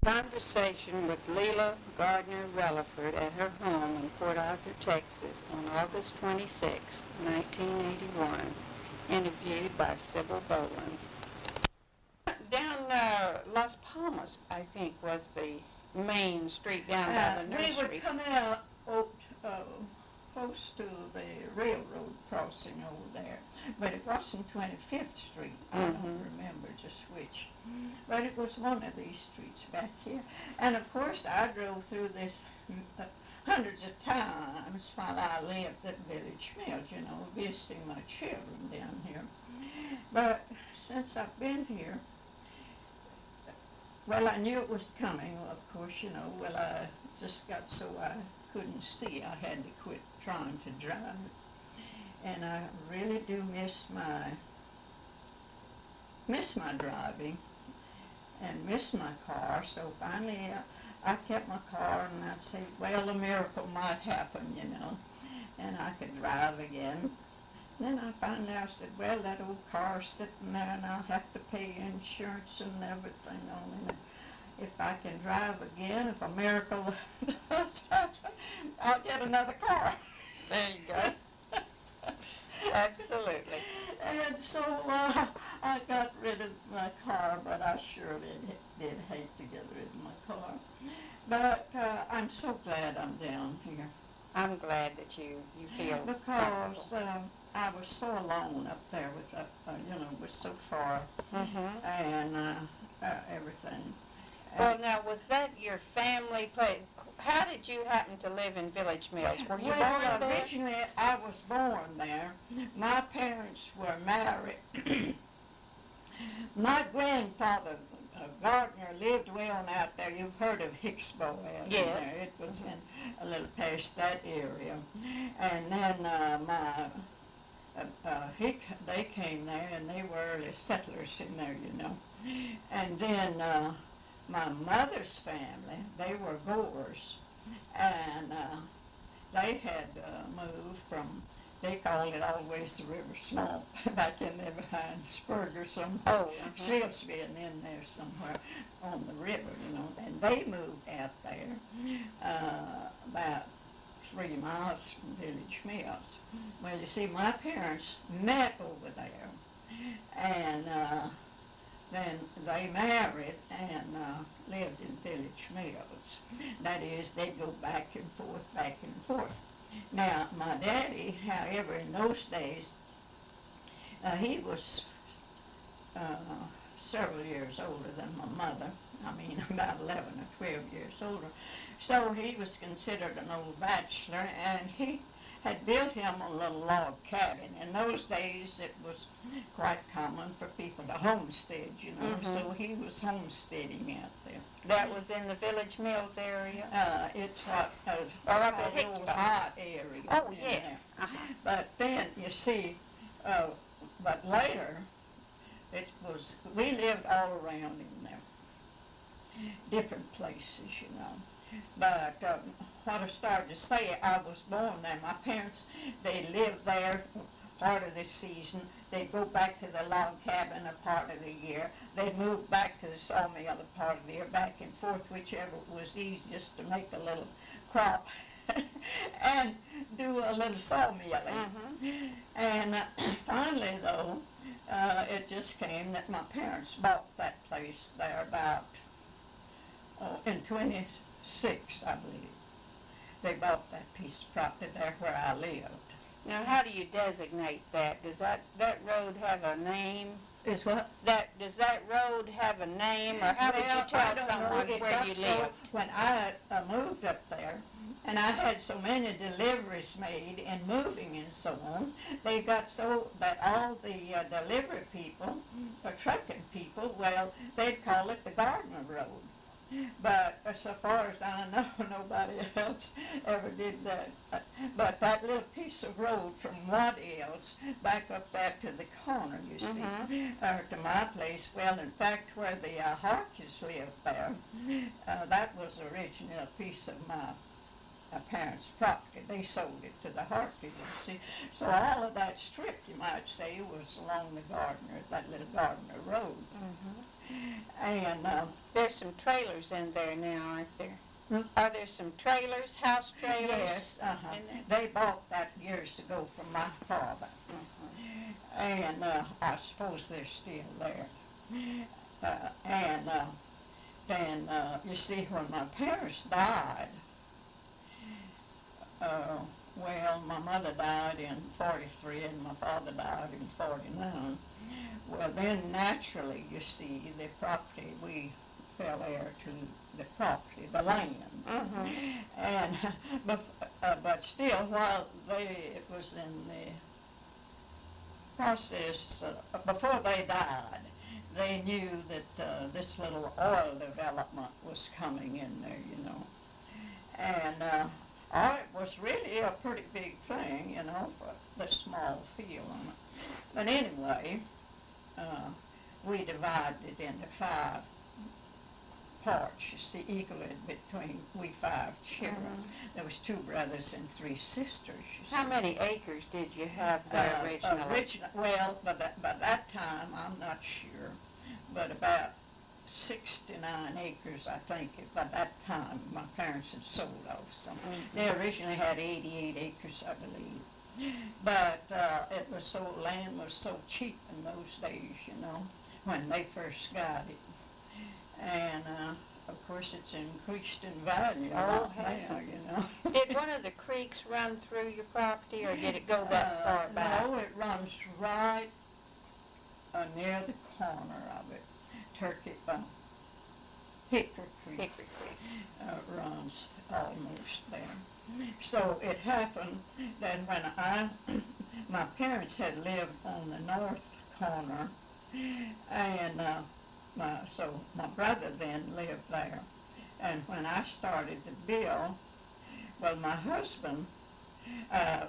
Conversation with Lila Gardner Releford at her home in Port Arthur, Texas on August 26, 1981. Interviewed by Sybil Boland. Down Las Palmas, I think, was the main street down by the nursery. We would come out close to the railroad crossing over there, but it wasn't 25th Street. I don't remember just which, but it was one of these streets back here. And of course, I drove through this hundreds of times while I lived at Village Mills, you know, visiting my children down here. But since I've been here, well, I knew it was coming, of course, you know. Well, I just got so I couldn't see. I had to quit trying to drive. And I really do miss my driving and miss my car. So finally, I kept my car, and I'd say, well, a miracle might happen, you know, and I could drive again. Then I finally, I said, well, that old car's sitting there, and I'll have to pay insurance and everything on it. If I can drive again, if a miracle does happen, I'll get another car. There you go. Absolutely. And so I got rid of my car, but I sure did hate to get rid of my car. But I'm so glad I'm down here. I'm glad that you feel because I was so alone up there with that, you know, was so far and everything. Well, now, was that your family place? How did you happen to live in Village Mills? Were you born there? Originally, I was born there. My parents were married. My grandfather, Gardner, lived way on out there. You've heard of Hicksboro out yes. there. It was in a little past that area. And then they came there, and they were early settlers in there, you know. And then my mother's family, they were Boers, and they had moved from, they called it always the River Swamp, back in there behind Spurg or some Silsby and in there somewhere on the river, you know. And they moved out there about 3 miles from Village Mills. Well, you see, my parents met over there, and then they married and lived in Village Mills. That is, they'd go back and forth. Now, my daddy, however, in those days, he was several years older than my mother. I mean, about 11 or 12 years older. So he was considered an old bachelor, and he had built him a little log cabin. In those days, it was quite common for people to homestead, you know, so he was homesteading out there. That was in the Village Mills area? It's what up at the old hot area. Oh, yes. But then, you see, but later, it was, we lived all around in there, different places, you know. But what I started to say, I was born there. My parents, they lived there part of the season. They'd go back to the log cabin a part of the year. They'd move back to the sawmill a part of the year, back and forth, whichever was easiest to make a little crop and do a little sawmilling. And finally, though, it just came that my parents bought that place there about in 26, I believe. They bought that piece of property there where I lived. Now, how do you designate that? Does that road have a name? Is what? Does that road have a name, or how would you tell someone where you lived? When I moved up there, and I had so many deliveries made and moving and so on, they got so that all the delivery people, or trucking people, well, they'd call it the Gardner Road. But so far as I know, nobody else ever did that. But that little piece of road from Waddell's back up there to the corner, you see, to my place, well, in fact, where the Harkins lived there, that was originally a piece of my parents' property. They sold it to the Harkins, you see. So all of that strip, you might say, was along the Gardner, that little Gardner Road. And There's some trailers in there now, aren't there? Hmm? Are there some trailers, house trailers? yes, in there? they bought that years ago from my father. And I suppose they're still there. Then, you see, when my parents died, well, my mother died in 43 and my father died in 49. Well, then naturally, you see, the property, we fell heir to the property, the land. And, but still, while it was in the process, before they died, they knew that this little oil development was coming in there, you know. And it was really a pretty big thing, you know, for the small field on it. But anyway, we divided it into 5 parts, you see, equally between we 5 children. There was 2 brothers and 3 sisters, you see. How many acres did you have there originally? Well, by that time, I'm not sure, but about 69 acres, I think, by that time. My parents had sold off some. They originally had 88 acres, I believe. But land was so cheap in those days, you know, when they first got it. And, of course, it's increased in value now, you know. Did one of the creeks run through your property, or did it go that far back? No, it runs right near the corner of it. Hickory Creek. Hickory Creek. Runs almost there. So it happened that when my parents had lived on the north corner, and so my brother then lived there. And when I started to build, well, my husband, of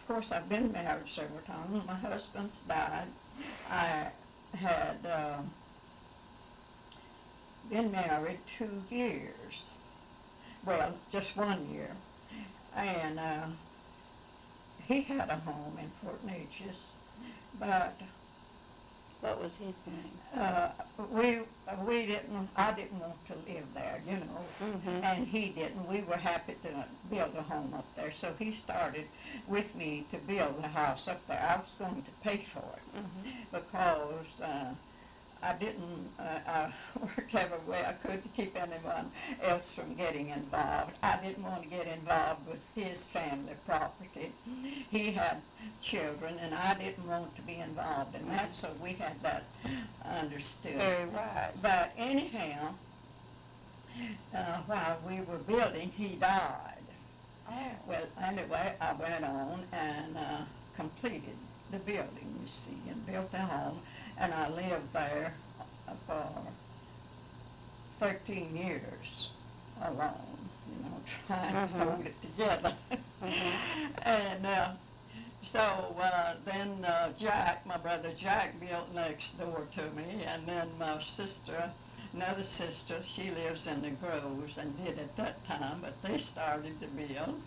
course, I've been married several times. My husband's died. I had been married 2 years. Well, just 1 year. And he had a home in Fort Neches, but what was his name? I didn't want to live there, you know, and he didn't. We were happy to build a home up there, so he started with me to build the house up there. I was going to pay for it because I didn't, I worked every way I could to keep anyone else from getting involved. I didn't want to get involved with his family property. He had children, and I didn't want to be involved in that, so we had that understood. Very wise. But anyhow, while we were building, he died. Oh. Well, anyway, I went on and completed the building, you see, and built a home. And I lived there for 13 years alone, you know, trying to hold it together. And so then Jack, my brother Jack, built next door to me, and then my sister, another sister, she lives in the Groves and did at that time, but they started to build.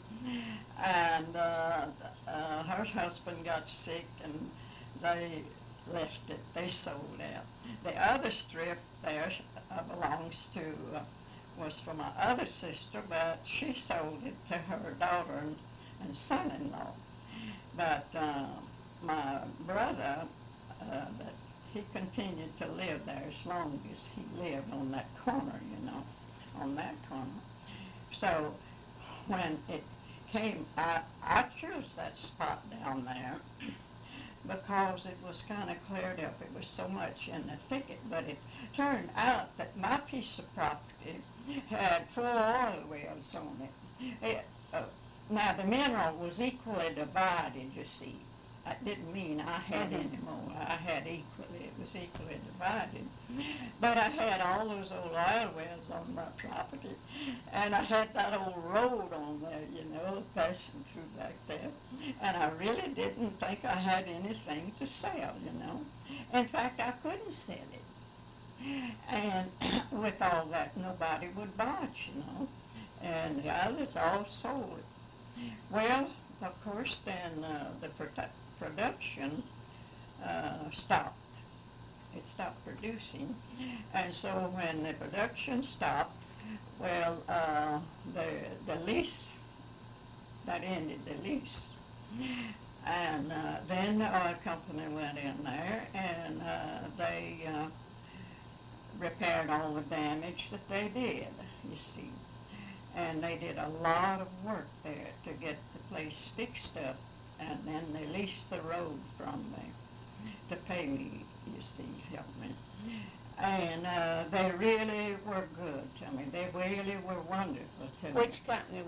And her husband got sick, and they left it. They sold out. The other strip there belongs to, was for my other sister, but she sold it to her daughter and son-in-law. But my brother, that he continued to live there as long as he lived on that corner, you know, on that corner. So when it came, I chose that spot down there because it was kind of cleared up. It was so much in the thicket, but it turned out that my piece of property had 4 oil wells on it. Now, the mineral was equally divided, you see. That didn't mean I had any more. I had equally, it was equally divided. But I had all those old oil wells on my property, and I had that old road on there, you know, passing through back there. And I really didn't think I had anything to sell, you know. In fact, I couldn't sell it. And with all that, nobody would buy it, you know. And the others all sold it. Well, of course, then the production stopped. it stopped producing. And so when the production stopped, well, the lease, that ended the lease. And then the oil company went in there and they repaired all the damage that they did, you see. And they did a lot of work there to get the place fixed up. And then they leased the road from me to pay me, you see, help me. And they really were good to me. They really were wonderful to me. Which company